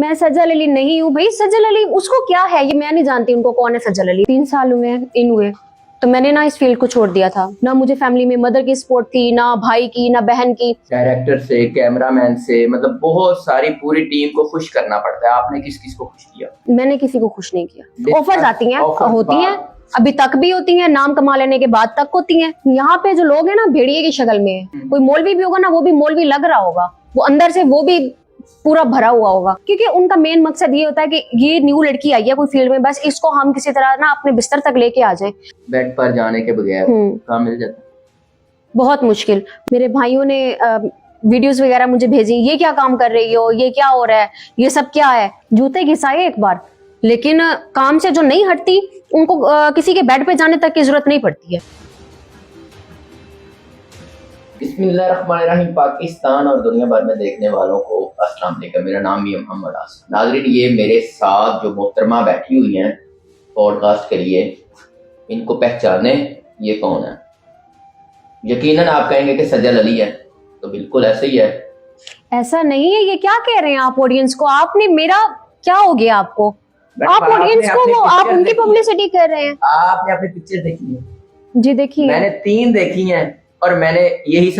मैं सजल अली नहीं हूँ भाई। सजल अली उसको क्या है, ये मैं नहीं जानती उनको कौन है सजल अली। 3 साल हुए इन हुए तो मैंने ना इस फील्ड को छोड़ दिया था। ना मुझे फैमिली में मदर की सपोर्ट थी, ना भाई की, ना बहन की। डायरेक्टर से, कैमरामैन से, मतलब बहुत सारी पूरी टीम को खुश करना पड़ता है। आपने किस किस को खुश किया? मैंने किसी को खुश नहीं किया। ऑफर्स आती हैं, offers होती हैं, अभी तक भी होती हैं, नाम कमा लेने के बाद तक होती हैं। यहाँ पे जो लोग हैं ना भेड़िए की शक्ल में है। कोई मौलवी भी होगा ना, वो भी मौलवी लग रहा होगा, वो अंदर से वो भी पूरा भरा हुआ होगा, क्योंकि उनका मेन मकसद ये होता है कि ये न्यू लड़की आई है कोई फील्ड में, बस इसको हम किसी तरह ना अपने बिस्तर तक लेके आ जाए। बेड पर जाने के बगैर काम मिल जाता है? बहुत मुश्किल। मेरे भाइयों ने वीडियोस वगैरह मुझे भेजी, ये क्या काम कर रही हो, ये क्या हो रहा है, ये सब क्या है। जूते घिसाए एक बार, लेकिन काम से जो नहीं हटती उनको किसी के बेड पे जाने तक की जरूरत नहीं पड़ती है। बिस्मिल्लाहिर्रहमानिर्रहीम। पाकिस्तान और दुनिया भर में देखने वालों को अस्सलाम वालेकुम। मेरा नाम भी है मोहम्मद आसिफ। नाज़रीन, ये मेरे साथ जो मोहतरमा बैठी हुई हैं पॉडकास्ट के लिए, इनको पहचाने ये कौन है? यकीनन आप कहेंगे कि सजल अली है, तो बिल्कुल ऐसा ही है। ऐसा नहीं है। ये क्या कह रहे हैं आप ऑडियंस को? आपने मेरा क्या हो गया आपको? आप ऑडियंस को वो आप उनकी पब्लिसिटी कर रहे हैं। आपने अपनी पिक्चर देखी है? जी देखिए, मैंने 3 देखी हैं और मैंने यही